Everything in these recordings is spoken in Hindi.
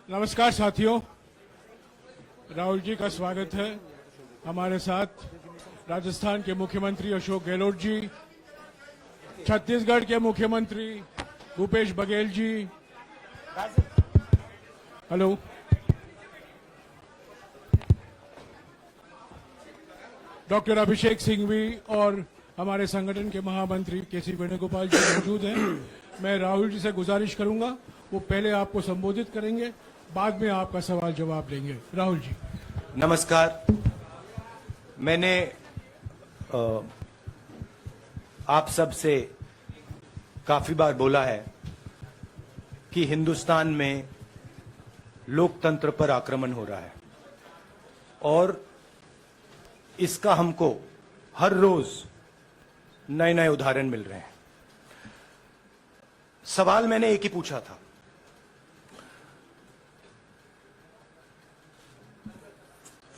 नमस्कार साथियों, राहुल जी का स्वागत है। हमारे साथ राजस्थान के मुख्यमंत्री अशोक गहलोत जी, छत्तीसगढ़ के मुख्यमंत्री भूपेश बघेल जी, हेलो, डॉक्टर अभिषेक सिंघवी और हमारे संगठन के महामंत्री केसी वेणुगोपाल जी मौजूद हैं। मैं राहुल जी से गुजारिश करूंगा, वो पहले आपको संबोधित करेंगे, बाद में आपका सवाल जवाब लेंगे। राहुल जी। नमस्कार। मैंने आप सब से काफी बार बोला है कि हिंदुस्तान में लोकतंत्र पर आक्रमण हो रहा है और इसका हमको हर रोज नए नए उदाहरण मिल रहे हैं। सवाल मैंने एक ही पूछा था,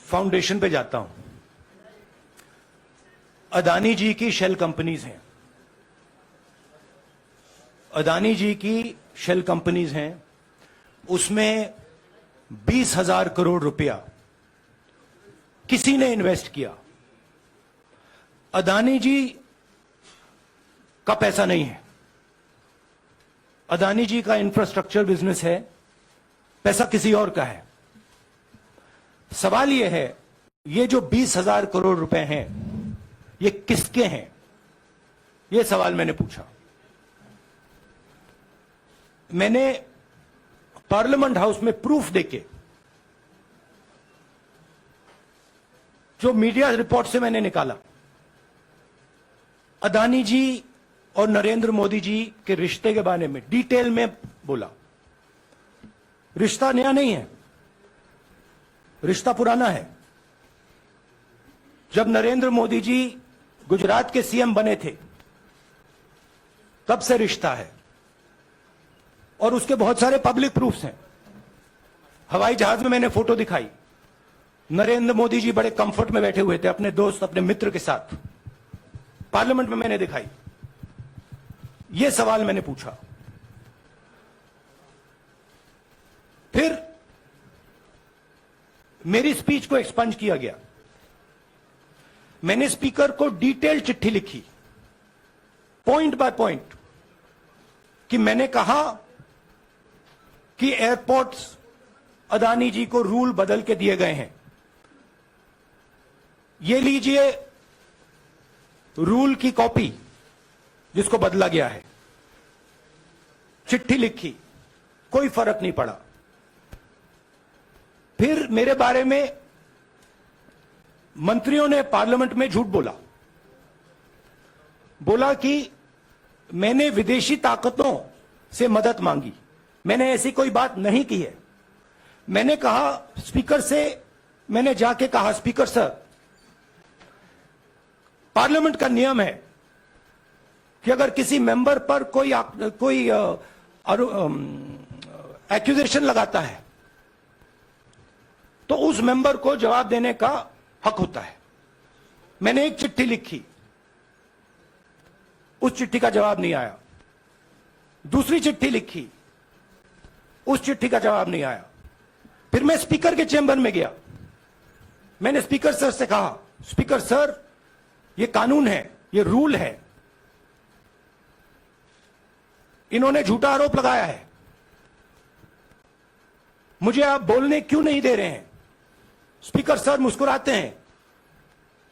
फाउंडेशन पे जाता हूं, अदानी जी की शेल कंपनीज हैं, अदानी जी की शेल कंपनीज हैं, उसमें 20,000 करोड़ रुपया किसी ने इन्वेस्ट किया। अदानी जी का पैसा नहीं है, अदानी जी का इंफ्रास्ट्रक्चर बिजनेस है, पैसा किसी और का है। सवाल यह है, ये जो 20,000 करोड़ रुपए हैं, ये किसके हैं? ये सवाल मैंने पूछा। मैंने पार्लियामेंट हाउस में प्रूफ देके, जो मीडिया रिपोर्ट से मैंने निकाला, अदानी जी और नरेंद्र मोदी जी के रिश्ते के बारे में डिटेल में बोला। रिश्ता नया नहीं है, रिश्ता पुराना है। जब नरेंद्र मोदी जी गुजरात के सीएम बने थे, तब से रिश्ता है और उसके बहुत सारे पब्लिक प्रूफ्स हैं। हवाई जहाज में मैंने फोटो दिखाई, नरेंद्र मोदी जी बड़े कंफर्ट में बैठे हुए थे अपने दोस्त, अपने मित्र के साथ। पार्लियामेंट में मैंने दिखाई। यह सवाल मैंने पूछा। फिर मेरी स्पीच को एक्सपंज किया गया। मैंने स्पीकर को डिटेल चिट्ठी लिखी, पॉइंट बाय पॉइंट, कि मैंने कहा कि एयरपोर्ट्स अदानी जी को रूल बदल के दिए गए हैं। ये लीजिए रूल की कॉपी जिसको बदला गया है। चिट्ठी लिखी, कोई फर्क नहीं पड़ा। फिर मेरे बारे में मंत्रियों ने पार्लियामेंट में झूठ बोला कि मैंने विदेशी ताकतों से मदद मांगी। मैंने ऐसी कोई बात नहीं की है। मैंने कहा स्पीकर से, मैंने जाके कहा, स्पीकर सर, पार्लियामेंट का नियम है कि अगर किसी मेंबर पर कोई एक्यूजेशन लगाता है तो उस मेंबर को जवाब देने का हक होता है। मैंने एक चिट्ठी लिखी, उस चिट्ठी का जवाब नहीं आया। दूसरी चिट्ठी लिखी, उस चिट्ठी का जवाब नहीं आया। फिर मैं स्पीकर के चेंबर में गया। मैंने स्पीकर सर से कहा, स्पीकर सर, ये कानून है, ये रूल है, इन्होंने झूठा आरोप लगाया है, मुझे आप बोलने क्यों नहीं दे रहे हैं? स्पीकर सर मुस्कुराते हैं,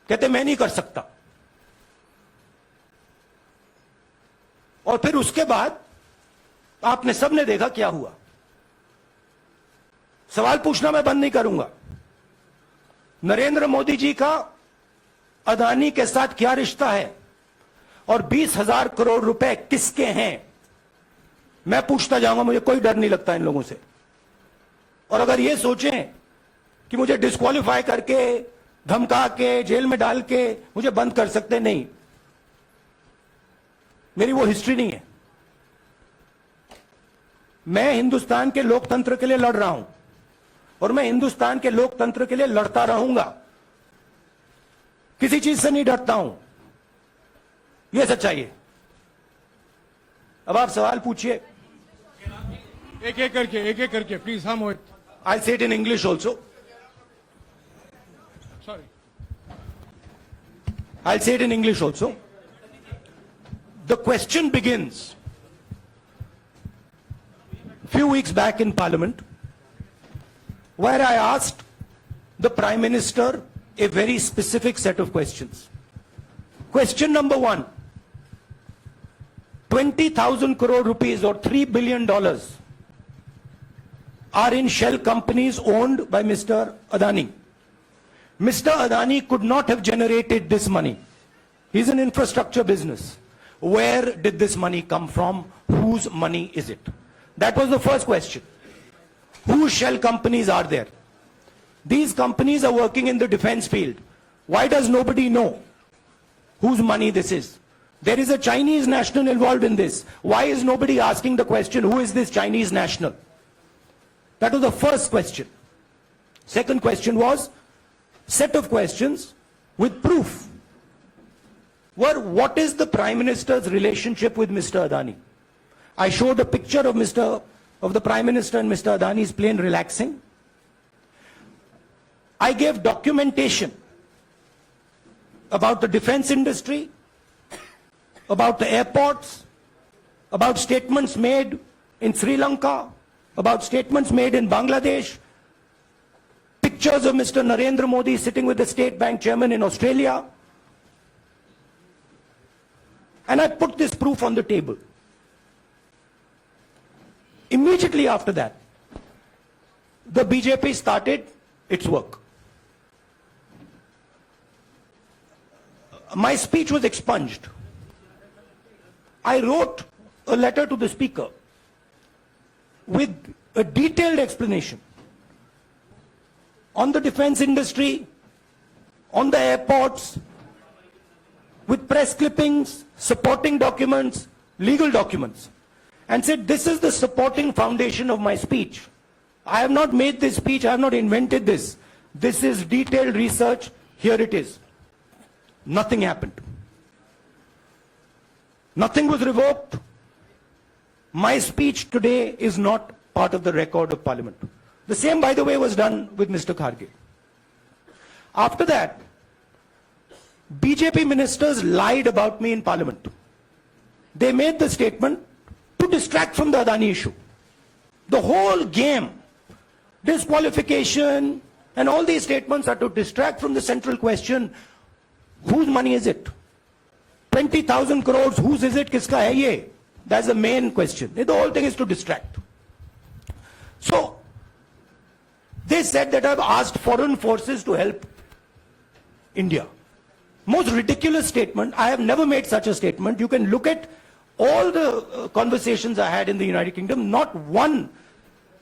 कहते मैं नहीं कर सकता। और फिर उसके बाद आपने सबने देखा क्या हुआ। सवाल पूछना मैं बंद नहीं करूंगा। नरेंद्र मोदी जी का अदानी के साथ क्या रिश्ता है और 20,000 करोड़ रुपए किसके हैं, मैं पूछता जाऊंगा। मुझे कोई डर नहीं लगता इन लोगों से। और अगर ये सोचें कि मुझे डिस्क्वालीफाई करके, धमका के, जेल में डाल के मुझे बंद कर सकते, नहीं, मेरी वो हिस्ट्री नहीं है। मैं हिंदुस्तान के लोकतंत्र के लिए लड़ रहा हूं और मैं हिंदुस्तान के लोकतंत्र के लिए लड़ता रहूंगा। किसी चीज से नहीं डरता हूं। ये सच्चाई है। अब आप सवाल पूछिए। एक एक करके प्लीज। हाँ मोहित, I'll say it in English also. Sorry. I'll say it in English also. The question begins a few weeks back in Parliament, where I asked the Prime Minister a very specific set of questions. Question number one, 20,000 crore rupees or $3 billion are in shell companies owned by Mr. Adani. Mr. Adani could not have generated this money. He's an infrastructure business. Where did this money come from? Whose money is it? That was the first question. Whose shell companies are there? These companies are working in the defense field. Why does nobody know whose money this is? There is a Chinese national involved in this. Why is nobody asking the question, who is this Chinese national? That was the first question. Second question was, set of questions with proof. What is the Prime Minister's relationship with Mr. Adani? I showed a picture of the Prime Minister and Mr. Adani's plane relaxing. I gave documentation about the defense industry, about the airports, about statements made in Sri Lanka, about statements made in Bangladesh, pictures of Mr. Narendra Modi sitting with the State Bank chairman in Australia. And I put this proof on the table. Immediately after that, the BJP started its work. My speech was expunged. I wrote a letter to the Speaker with a detailed explanation on the defense industry, on the airports, with press clippings, supporting documents, legal documents, and said, this is the supporting foundation of my speech. I have not made this speech, I have not invented this. This is detailed research, here it is. Nothing happened. Nothing was revoked. My speech today is not part of the record of Parliament. The same, by the way, was done with Mr. Kharge. After that, BJP ministers lied about me in Parliament. They made the statement to distract from the Adani issue. The whole game, disqualification, and all these statements are to distract from the central question, whose money is it? 20,000 crores, whose is it? Kiska hai ye? That's the main question. The whole thing is to distract. So, they said that I've asked foreign forces to help India. Most ridiculous statement. I have never made such a statement. You can look at all the conversations I had in the United Kingdom. Not one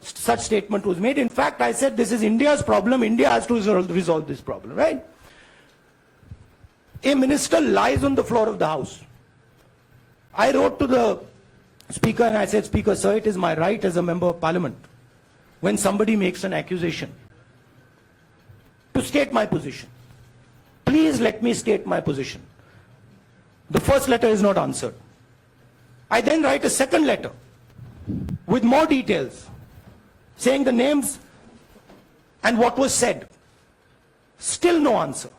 such statement was made. In fact, I said this is India's problem. India has to resolve this problem, right? A minister lies on the floor of the House. I wrote to the Speaker and I said, Speaker, sir, it is my right as a member of Parliament, when somebody makes an accusation, to state my position. Please let me state my position. The first letter is not answered. I then write a second letter with more details, saying the names and what was said. Still no answer.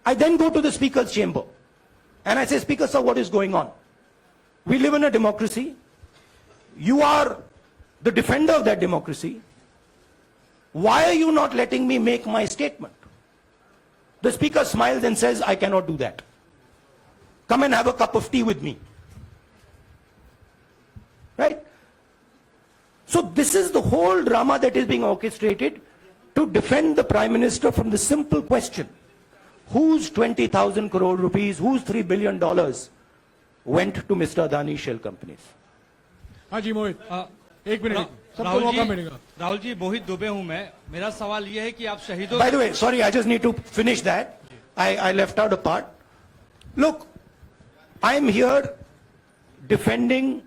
I then go to the Speaker's chamber and I say, Speaker, sir, what is going on? We live in a democracy. You are the defender of that democracy. Why are you not letting me make my statement? The Speaker smiles and says, I cannot do that. Come and have a cup of tea with me. Right? So this is the whole drama that is being orchestrated to defend the Prime Minister from the simple question, whose 20,000 crore rupees, whose $3 billion went to Mr. Adani shell companies? हाँ जी मोहित, एक मिनट सबको राहुल मौका जी, मिलेगा। राहुल जी, मोहित दुबे हूं मैं। मेरा सवाल यह है कि आप शहीदों By the way, sorry, I just need to finish that. I left out a part. Look, I'm here defending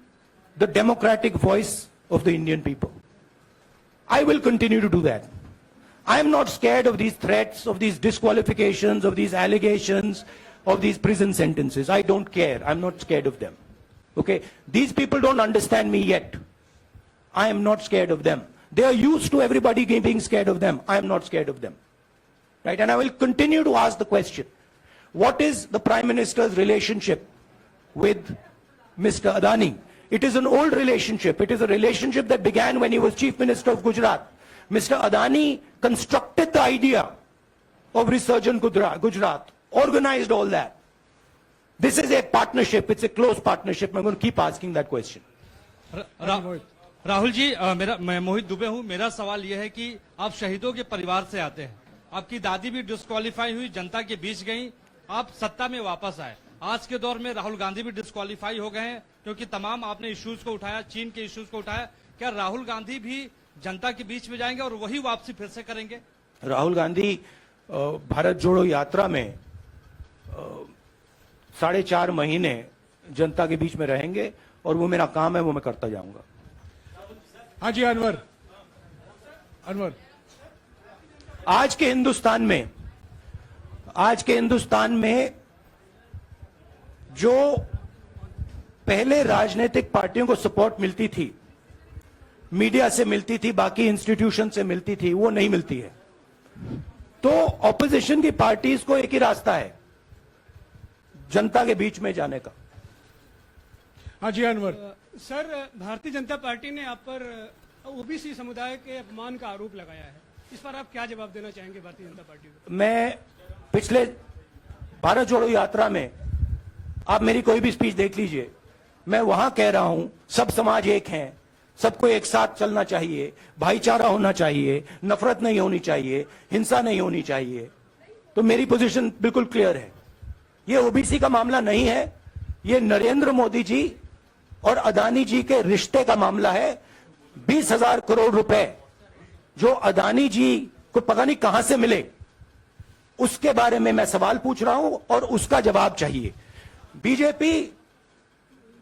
the democratic voice of the Indian people. I will continue to do that. I'm not scared of these threats, of these disqualifications, of these allegations, of these prison sentences. I don't care. I'm not scared of them. Okay? These people don't understand me yet. I am not scared of them. They are used to everybody being scared of them. I am not scared of them. Right? And I will continue to ask the question, what is the Prime Minister's relationship with Mr. Adani? It is an old relationship. It is a relationship that began when he was Chief Minister of Gujarat. Mr. Adani constructed the idea of Resurgent Gujarat, organized all that. This is a partnership. It's a close partnership. I'm going to keep asking that question. Rahul ji, मैं मोहित दुबे हूं। मेरा सवाल यह है कि आप शहीदों के परिवार से आते हैं। आपकी दादी भी डिस्क्वालीफाई हुई, जनता के बीच गई, आप सत्ता में वापस आए। आज के दौर में राहुल गांधी भी डिस्क्वालीफाई हो गए हैं क्योंकि तमाम आपने इश्यूज को उठाया, चीन के इश्यूज को उठाया। क्या राहुल गांधी भी जनता के बीच में जाएंगे और वही वापसी फिर से करेंगे? राहुल गांधी भारत जोड़ो यात्रा में 4.5 महीने जनता के बीच में रहेंगे और वो मेरा काम है, वो मैं करता जाऊंगा। हाँ जी, अनवर। आज के हिंदुस्तान में जो पहले राजनीतिक पार्टियों को सपोर्ट मिलती थी, मीडिया से मिलती थी, बाकी इंस्टीट्यूशन से मिलती थी, वो नहीं मिलती है। तो ऑपोजिशन की पार्टीज को एक ही रास्ता है, जनता के बीच में जाने का। हाँ जी, अनवर। सर, भारतीय जनता पार्टी ने आप पर ओबीसी समुदाय के अपमान का आरोप लगाया है। इस पर आप क्या जवाब देना चाहेंगे भारतीय जनता पार्टी को? मैं पिछले भारत जोड़ो यात्रा में, आप मेरी कोई भी स्पीच देख लीजिए, मैं वहां कह रहा हूं सब समाज एक हैं, सबको एक साथ चलना चाहिए, भाईचारा होना चाहिए, नफरत नहीं होनी चाहिए, हिंसा नहीं होनी चाहिए। तो मेरी पोजीशन बिल्कुल क्लियर है। ये ओबीसी का मामला नहीं है, ये नरेंद्र मोदी जी और अदानी जी के रिश्ते का मामला है। 20,000 करोड़ रुपए जो अदानी जी को पता नहीं कहां से मिले, उसके बारे में मैं सवाल पूछ रहा हूं और उसका जवाब चाहिए। बीजेपी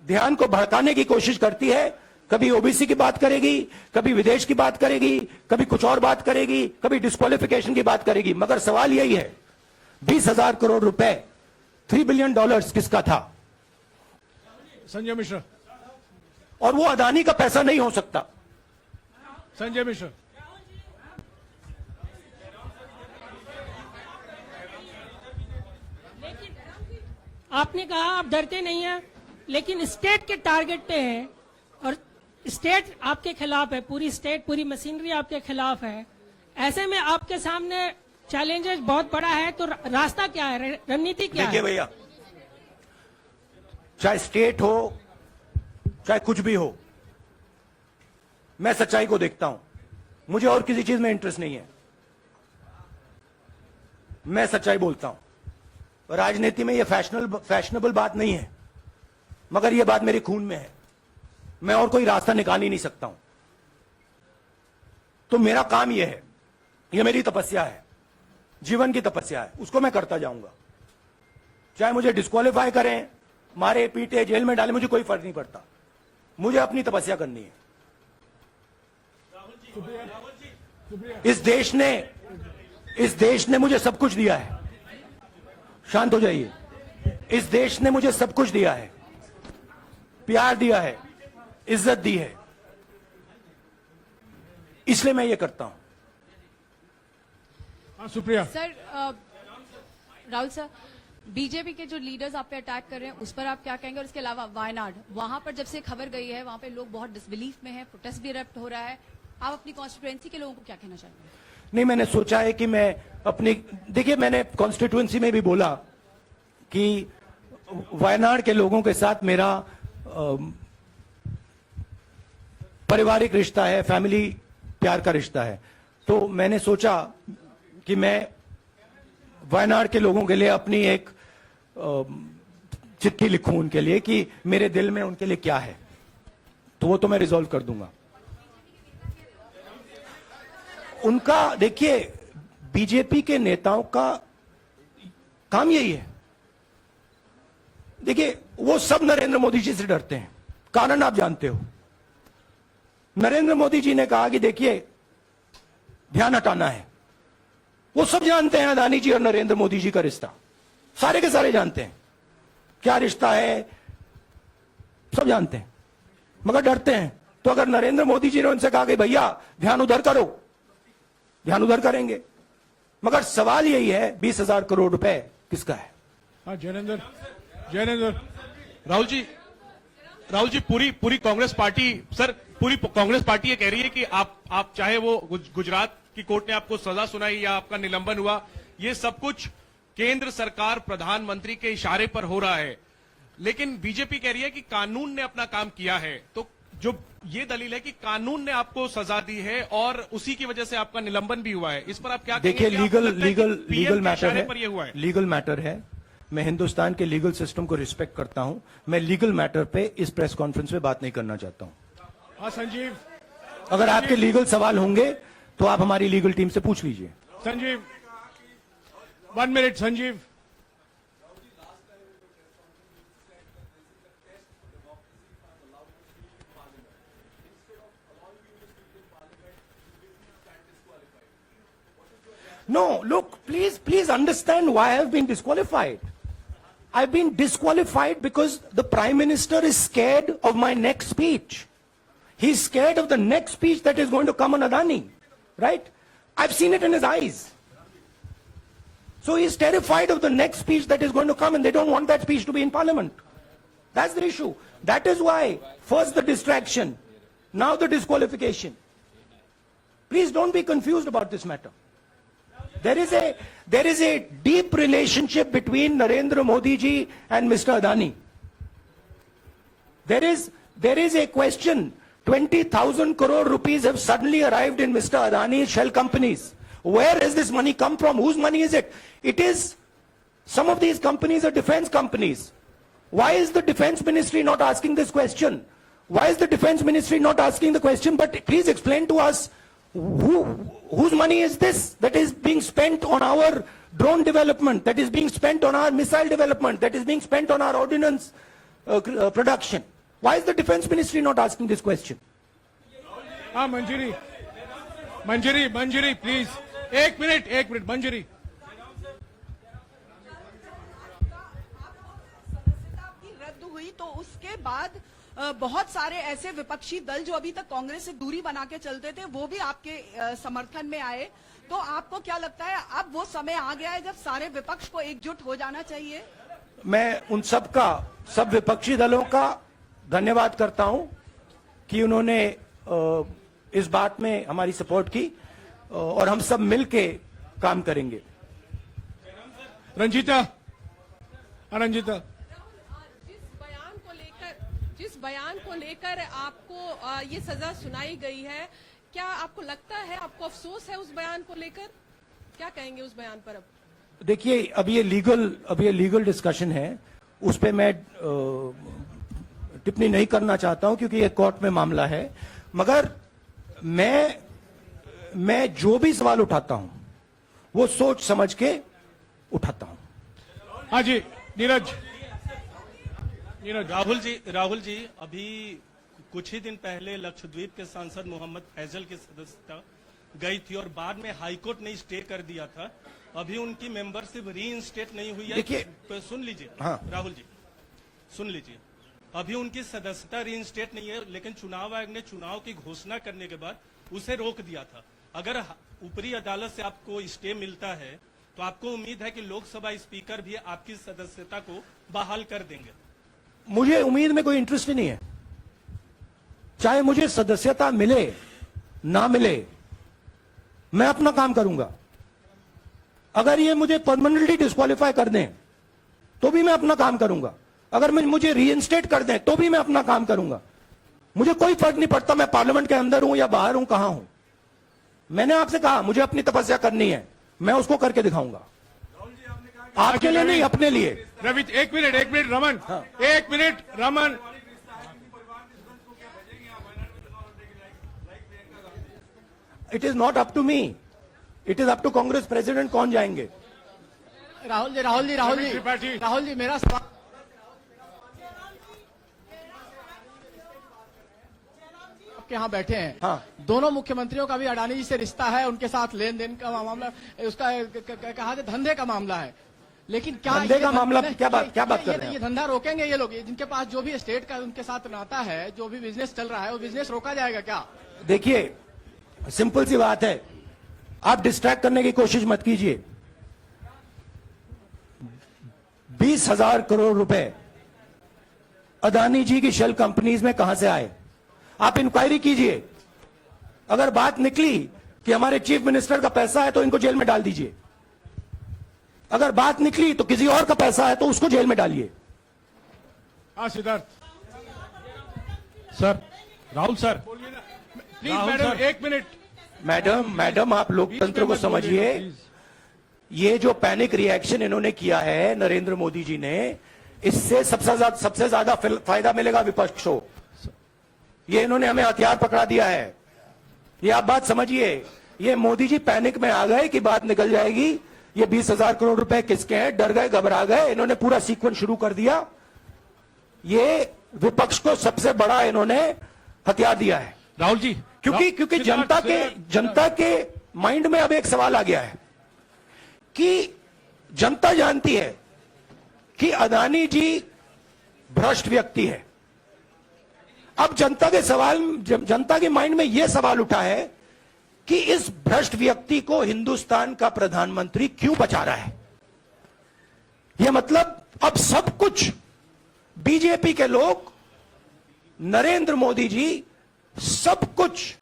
ध्यान को भड़काने की कोशिश करती है, कभी ओबीसी की बात करेगी, कभी विदेश की बात करेगी, कभी कुछ और बात करेगी, कभी डिस्क्वालिफिकेशन की बात करेगी, मगर सवाल यही है 20,000 करोड़ रुपए, $3 बिलियन किसका था? संजय मिश्रा। और वो अदानी का पैसा नहीं हो सकता। संजय मिश्रा। आपने कहा आप डरते नहीं हैं, लेकिन स्टेट के टारगेट पे हैं और स्टेट आपके खिलाफ है, पूरी स्टेट, पूरी मशीनरी आपके खिलाफ है। ऐसे में आपके सामने चैलेंजेस बहुत बड़ा है, तो रास्ता क्या है, रणनीति क्या है? देखिए भैया, चाहे स्टेट हो, चाहे कुछ भी हो, मैं सच्चाई को देखता हूं। मुझे और किसी चीज में इंटरेस्ट नहीं है, मैं सच्चाई बोलता हूं। राजनीति में ये फैशनेबल बात नहीं है, मगर ये बात मेरे खून में है। मैं और कोई रास्ता निकाल ही नहीं सकता हूं। तो मेरा काम यह है, यह मेरी तपस्या है, जीवन की तपस्या है, उसको मैं करता जाऊंगा। चाहे मुझे डिस्क्वालीफाई करें, मारे पीटे, जेल में डाले, मुझे कोई फर्क नहीं पड़ता। मुझे अपनी तपस्या करनी है। इस देश ने मुझे सब कुछ दिया है। शांत हो जाइए। इस देश ने मुझे सब कुछ दिया है, प्यार दिया है, इज्जत दी है, इसलिए मैं ये करता हूं। हाँ, Supriya. Sir, Rahul sir, BJP के जो लीडर्स आप पे अटैक कर रहे हैं उस पर आप क्या कहेंगे? और इसके अलावा वायनाड, वहां पर जब से खबर गई है, वहां पे लोग बहुत डिसबिलीफ में हैं, प्रोटेस्ट भी इरप्ट हो रहा है। आप अपनी कॉन्स्टिट्यूएंसी के लोगों को क्या कहना चाहेंगे? नहीं, मैंने सोचा है कि मैं अपनी, देखिए, मैंने कॉन्स्टिट्यूएंसी में भी बोला कि वायनाड के लोगों के साथ मेरा पारिवारिक रिश्ता है, फैमिली प्यार का रिश्ता है। तो मैंने सोचा कि मैं वायनाड के लोगों के लिए अपनी एक चिट्ठी लिखूं उनके लिए कि मेरे दिल में उनके लिए क्या है। तो वो तो मैं रिजॉल्व कर दूंगा। उनका, देखिए, बीजेपी के नेताओं का काम यही है। देखिए, वो सब नरेंद्र मोदी जी से डरते हैं, कारण आप जानते हो। नरेंद्र मोदी जी ने कहा कि देखिए, ध्यान हटाना है। वो सब जानते हैं अदानी जी और नरेंद्र मोदी जी का रिश्ता। सारे के सारे जानते हैं क्या रिश्ता है, सब जानते हैं, मगर डरते हैं। तो अगर नरेंद्र मोदी जी ने उनसे कहा कि भैया ध्यान उधर करो, ध्यान उधर करेंगे। मगर सवाल यही है 20,000 करोड़ रुपए किसका है? हाँ जैनेंद्र राहुल जी पूरी कांग्रेस पार्टी, सर पूरी कांग्रेस पार्टी ये कह रही है कि आप चाहे वो गुजरात की कोर्ट ने आपको सजा सुनाई या आपका निलंबन हुआ, ये सब कुछ केंद्र सरकार प्रधानमंत्री के इशारे पर हो रहा है। लेकिन बीजेपी कह रही है कि कानून ने अपना काम किया है। तो जो ये दलील है कि कानून ने आपको सजा दी है और उसी की वजह से आपका निलंबन भी हुआ है, इस पर आप क्या देखिए, कहेंगे? कि आपको लगता है कि लीगल PM के मैटर इशारे है, पर ये हुआ है। लीगल मैटर है। मैं हिंदुस्तान के लीगल सिस्टम को रिस्पेक्ट करता हूं। मैं लीगल मैटर पे इस प्रेस कॉन्फ्रेंस में बात नहीं करना चाहता हूं। हाँ संजीव, अगर आपके लीगल सवाल होंगे तो आप हमारी लीगल टीम से पूछ लीजिए। Sanjeev 1 minute Sanjeev. No, look, please understand why I have been disqualified. I've been disqualified because the Prime Minister is scared of my next speech. He's scared of the next speech that is going to come on Adani, right? I've seen it in his eyes. So he's terrified of the next speech that is going to come, and they don't want that speech to be in Parliament. That's the issue. That is why, first the distraction, now the disqualification. Please don't be confused about this matter. There is a deep relationship between Narendra Modi ji and Mr. Adani. There is a question. 20,000 crore rupees have suddenly arrived in Mr. Adani's shell companies. Where has this money come from? Whose money is it? It is, some of these companies are defense companies. Why is the defense ministry not asking this question? Why is the defense ministry not asking the question? But please explain to us, whose money is this that is being spent on our drone development, that is being spent on our missile development, that is being spent on our ordnance production? Why is the defense ministry not asking this question? हाँ मंजरी प्लीज, एक मिनट मंजरी। सदस्यता की रद्द हुई तो उसके बाद बहुत सारे ऐसे विपक्षी दल जो अभी तक कांग्रेस से दूरी बना के चलते थे वो भी आपके समर्थन में आए। तो आपको क्या लगता है अब वो समय आ गया है जब सारे विपक्ष को एकजुट हो जाना चाहिए? मैं उन सब विपक्षी दलों का धन्यवाद करता हूं कि उन्होंने इस बात में हमारी सपोर्ट की और हम सब मिलके काम करेंगे। रंजीता जिस बयान को लेकर आपको ये सजा सुनाई गई है, क्या आपको लगता है, आपको अफसोस है उस बयान को लेकर? क्या कहेंगे उस बयान पर? अब देखिए, अब ये लीगल डिस्कशन है, उस पे मैं टिप्पणी नहीं करना चाहता हूं क्योंकि ये कोर्ट में मामला है। मगर मैं जो भी सवाल उठाता हूं वो सोच समझ के उठाता हूं। हाँ जी नीरज। राहुल जी अभी कुछ ही दिन पहले लक्षद्वीप के सांसद मोहम्मद फैजल की सदस्यता गई थी और बाद में हाईकोर्ट ने स्टे कर दिया था। अभी उनकी मेंबरशिप रीइंस्टेट नहीं हुई है। देखिए, सुन लीजिए। हाँ। राहुल जी सुन लीजिए, अभी उनकी सदस्यता रीइंस्टेट नहीं है, लेकिन चुनाव आयोग ने चुनाव की घोषणा करने के बाद उसे रोक दिया था। अगर ऊपरी अदालत से आपको स्टे मिलता है तो आपको उम्मीद है कि लोकसभा स्पीकर भी आपकी सदस्यता को बहाल कर देंगे? मुझे उम्मीद में कोई इंटरेस्ट ही नहीं है। चाहे मुझे सदस्यता मिले ना मिले, मैं अपना काम करूंगा। अगर ये मुझे परमानेंटली डिस्क्वालीफाई कर दें तो भी मैं अपना काम करूंगा। अगर मुझे रीइंस्टेट कर दें तो भी मैं अपना काम करूंगा। मुझे कोई फर्क नहीं पड़ता मैं पार्लियामेंट के अंदर हूं या बाहर हूं, कहां हूं। मैंने आपसे कहा मुझे अपनी तपस्या करनी है, मैं उसको करके दिखाऊंगा। आपके लिए नहीं, अपने लिए। रवि एक मिनट रमन, हाँ। एक minute Raman. It is not up to me, it is up to Congress president कौन जाएंगे। राहुल जी मेरा सवाल आपके यहाँ बैठे हैं। हाँ। दोनों मुख्यमंत्रियों का भी अडानी जी से रिश्ता है, उनके साथ लेन देन का मामला, उसका कहा धंधे का मामला है। लेकिन क्या धंधे का ये मामला नहीं, क्या बात कर रहे हैं ये धंधा रोकेंगे ये लोग? जिनके पास जो भी स्टेट का उनके साथ नाता है, जो भी बिजनेस चल रहा है, वो बिजनेस रोका जाएगा क्या? देखिए, सिंपल सी बात है, आप डिस्ट्रैक्ट करने की कोशिश मत कीजिए। 20,000 करोड़ रुपए अदानी जी की शेल कंपनीज में कहां से आए? आप इंक्वायरी कीजिए। अगर बात निकली कि हमारे चीफ मिनिस्टर का पैसा है तो इनको जेल में डाल दीजिए। अगर बात निकली तो किसी और का पैसा है तो उसको जेल में डालिए। हाँ Siddharth, sir, Rahul sir, please Rahul madam sir. 1 minute. Madam आप लोकतंत्र को बीच में मत बोलिए, समझिए। प्लीज। ये जो पैनिक रिएक्शन इन्होंने किया है नरेंद्र मोदी जी ने, इससे सबसे ज्यादा फायदा मिलेगा विपक्ष को। ये इन्होंने हमें हथियार पकड़ा दिया है। ये आप बात समझिए। ये मोदी जी पैनिक में आ गए कि बात निकल जाएगी, ये 20,000 करोड़ रुपए किसके हैं, डर गए, घबरा गए, इन्होंने पूरा सीक्वेंस शुरू कर दिया। ये विपक्ष को सबसे बड़ा इन्होंने हथियार दिया है। राहुल जी, क्योंकि जनता के माइंड में अब एक सवाल आ गया है कि जनता जानती है कि अदानी जी भ्रष्ट व्यक्ति है। अब जनता के माइंड में यह सवाल उठा है कि इस भ्रष्ट व्यक्ति को हिंदुस्तान का प्रधानमंत्री क्यों बचा रहा है। यह मतलब अब सब कुछ बीजेपी के लोग, नरेंद्र मोदी जी सब कुछ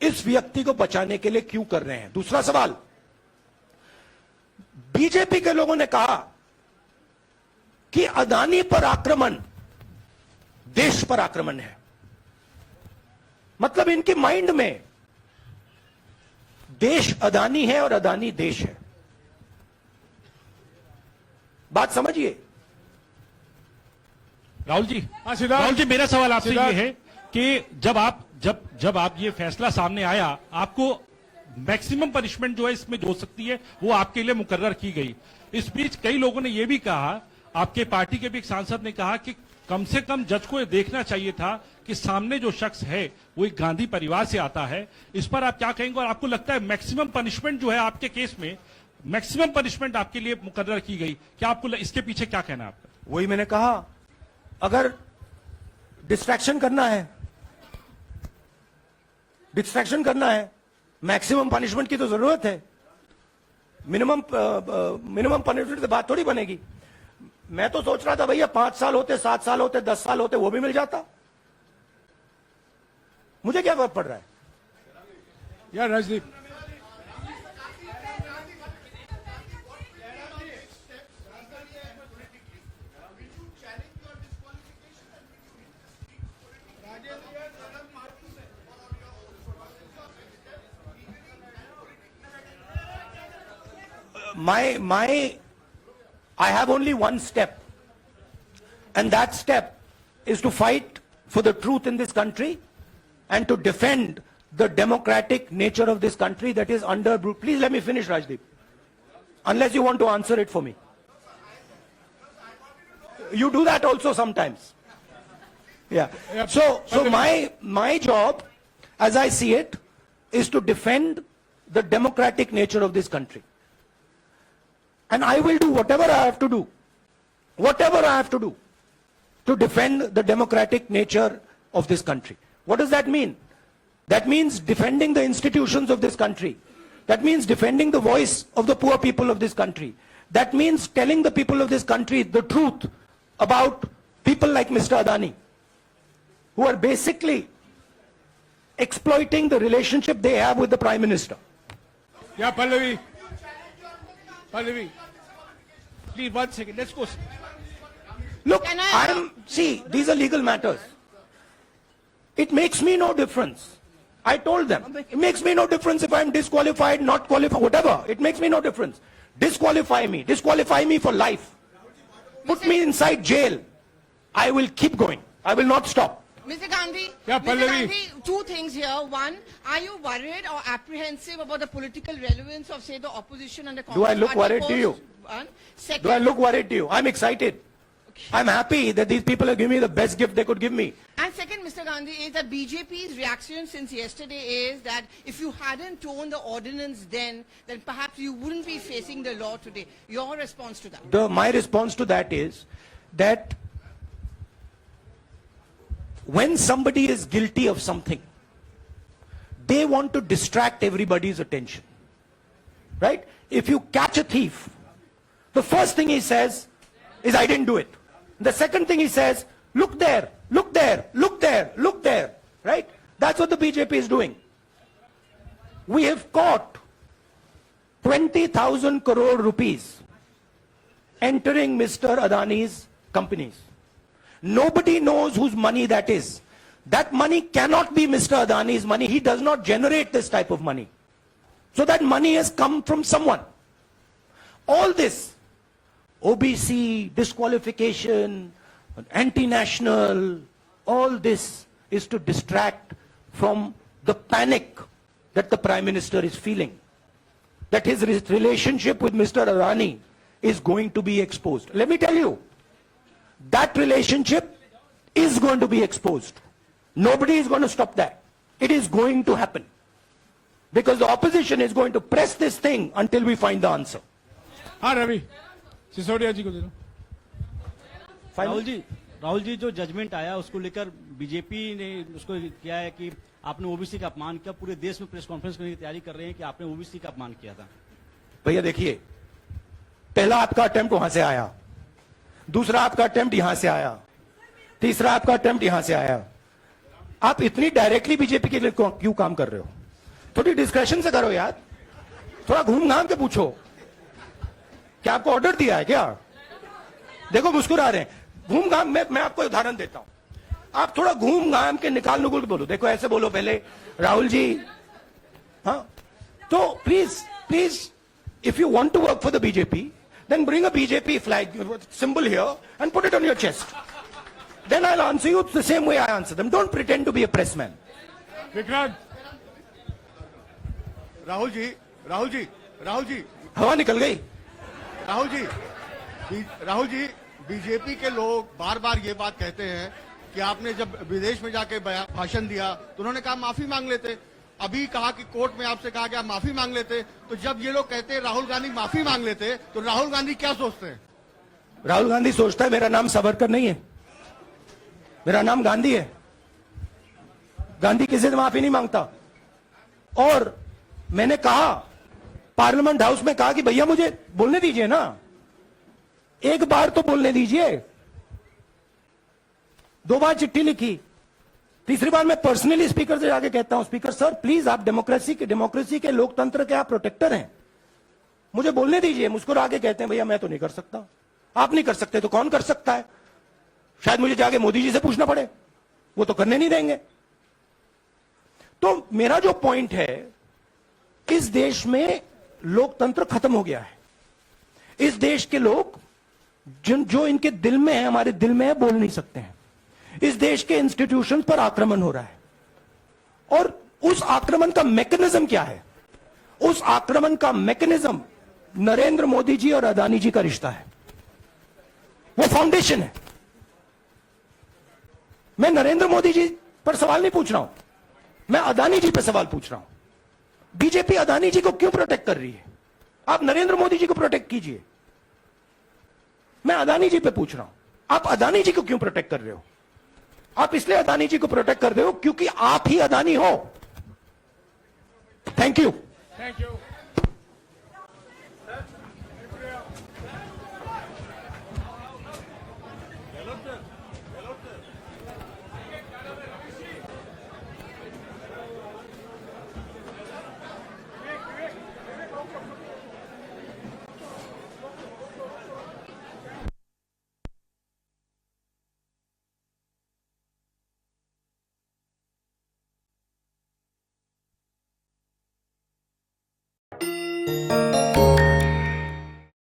इस व्यक्ति को बचाने के लिए क्यों कर रहे हैं। दूसरा सवाल, बीजेपी के लोगों ने कहा कि अदानी पर आक्रमण देश पर आक्रमण है। मतलब इनके माइंड में देश अदानी है और अदानी देश है। बात समझिए। राहुल जी, हाँ, सिद्धार्थ। राहुल जी, मेरा सवाल आपसे ये सिद्धार्थ। है कि जब आप ये फैसला सामने आया, आपको मैक्सिमम पनिशमेंट जो है इसमें जो हो सकती है वो आपके लिए मुकर्रर की गई। इस बीच कई लोगों ने यह भी कहा, आपके पार्टी के भी एक सांसद ने कहा कि कम से कम जज को यह देखना चाहिए था कि सामने जो शख्स है वो एक गांधी परिवार से आता है। इस पर आप क्या कहेंगे? और आपको लगता है मैक्सिमम पनिशमेंट जो है आपके केस में, मैक्सिमम पनिशमेंट आपके लिए मुकर्रर की गई, क्या आपको इसके पीछे क्या कहना है आपका? वही मैंने कहा, अगर डिस्ट्रैक्शन करना है, मैक्सिमम पनिशमेंट की तो जरूरत है। मिनिमम पनिशमेंट से बात थोड़ी बनेगी। मैं तो सोच रहा था भैया 5 साल होते, 7 साल होते, 10 साल होते, वो भी मिल जाता। मुझे क्या फर्क पड़ रहा है यार Rajdeep, I have only one step, and that step is to fight for the truth in this country and to defend the democratic nature of this country that is under. Please let me finish, Rajdeep. Unless you want to answer it for me. You do that also sometimes. Yeah. So my job, as I see it, is to defend the democratic nature of this country. And I will do whatever I have to do to defend the democratic nature of this country. What does that mean? That means defending the institutions of this country. That means defending the voice of the poor people of this country. That means telling the people of this country the truth about people like Mr. Adani, who are basically exploiting the relationship they have with the Prime Minister. Yeah, Pallavi, please 1 second. Let's go. Look, see, these are legal matters. It makes me no difference. I told them, it makes me no difference if I'm disqualified, not qualified, whatever. It makes me no difference. Disqualify me for life. Put me inside jail. I will keep going. I will not stop. Mr. Gandhi, Yeah, Mr. Pallavi. Gandhi, 2 things here. One, are you worried or apprehensive about the political relevance of, say, the opposition and the Congress Do I look party worried to you? One. Second, Do I look worried to you? I'm excited. I'm happy that these people have given me the best gift they could give me. and second, Mr. Gandhi, is that BJP's reaction since yesterday is that if you hadn't torn the ordinance then perhaps you wouldn't be facing the law today. Your response to that? My response to that is that when somebody is guilty of something, they want to distract everybody's attention. Right? If you catch a thief, the first thing he says is, I didn't do it. The second thing he says, look there, look there, look there, look there. Right? That's what the BJP is doing. We have caught 20,000 crore rupees entering Mr. Adani's companies. Nobody knows whose money that is. That money cannot be Mr. Adani's money. He does not generate this type of money. So that money has come from someone. All this, OBC, disqualification, anti-national, all this is to distract from the panic that the Prime Minister is feeling. That his relationship with Mr. Adani is going to be exposed. Let me tell you, that relationship is going to be exposed. Nobody is going to stop that. It is going to happen. Because the opposition is going to press this thing until we find the answer. हाँ रवि सिसोदिया जी को दे दो. राहुल जी जो जजमेंट आया उसको लेकर बीजेपी ने उसको किया है कि आपने ओबीसी का अपमान किया. पूरे देश में प्रेस कॉन्फ्रेंस करने की तैयारी कर रहे हैं कि आपने ओबीसी का अपमान किया था. भैया देखिए, पहला आपका अटेम्प्ट वहां से आया, दूसरा आपका अटेम्प्ट यहां से आया, तीसरा आपका अटेम्प्ट यहां से आया. आप इतनी डायरेक्टली बीजेपी के लिए क्यों काम कर रहे हो? थोड़ी डिस्कशन से करो यार. थोड़ा घूम घाम के पूछो. क्या आपको ऑर्डर दिया है क्या? देखो मुस्कुरा रहे हैं. घूम घाम मैं आपको उदाहरण देता हूं. आप थोड़ा घूम घाम के निकाल नुकुल के बोलो. देखो ऐसे बोलो पहले, राहुल जी. हाँ, तो please if you want to work for the BJP, then bring a BJP flag symbol here and put it on your chest. Then I'll answer you the same way I answer them. Don't pretend to be a pressman. Vikrant Rahul ji हवा निकल गई. राहुल जी बीजेपी के लोग बार बार ये बात कहते हैं कि आपने जब विदेश में जाके भाषण दिया तो उन्होंने कहा माफी मांग लेते. अभी कहा कि कोर्ट में आपसे कहा गया माफी मांग लेते. तो जब ये लोग कहते हैं राहुल गांधी माफी मांग लेते, तो राहुल गांधी क्या सोचते हैं? राहुल गांधी सोचता है मेरा नाम सावरकर नहीं है, मेरा नाम गांधी है. गांधी किसी से माफी नहीं मांगता. और मैंने कहा पार्लियामेंट हाउस में, कहा कि भैया मुझे बोलने दीजिए ना, एक बार तो बोलने दीजिए. 2 बार चिट्ठी लिखी, तीसरी बार मैं पर्सनली स्पीकर से जाके कहता हूं, स्पीकर सर प्लीज, आप डेमोक्रेसी के लोकतंत्र के आप प्रोटेक्टर हैं, मुझे बोलने दीजिए. मुस्कुरा के कहते हैं भैया मैं तो नहीं कर सकता. आप नहीं कर सकते तो कौन कर सकता है? शायद मुझे जाके मोदी जी से पूछना पड़े, वो तो करने नहीं देंगे. तो मेरा जो पॉइंट है, इस देश में लोकतंत्र खत्म हो गया है. इस देश के लोग जो इनके दिल में है, हमारे दिल में है, बोल नहीं सकते हैं. इस देश के इंस्टीट्यूशन पर आक्रमण हो रहा है. और उस आक्रमण का मैकेनिज्म क्या है? उस आक्रमण का मैकेनिज्म नरेंद्र मोदी जी और अदानी जी का रिश्ता है. वो फाउंडेशन है. मैं नरेंद्र मोदी जी पर सवाल नहीं पूछ रहा हूं, मैं अदानी जी पर सवाल पूछ रहा हूं. बीजेपी अदानी जी को क्यों प्रोटेक्ट कर रही है? आप नरेंद्र मोदी जी को प्रोटेक्ट कीजिए. मैं अदानी जी पे पूछ रहा हूं, आप अदानी जी को क्यों प्रोटेक्ट कर रहे हो? आप इसलिए अदानी जी को प्रोटेक्ट कर रहे हो क्योंकि आप ही अदानी हो. Thank you.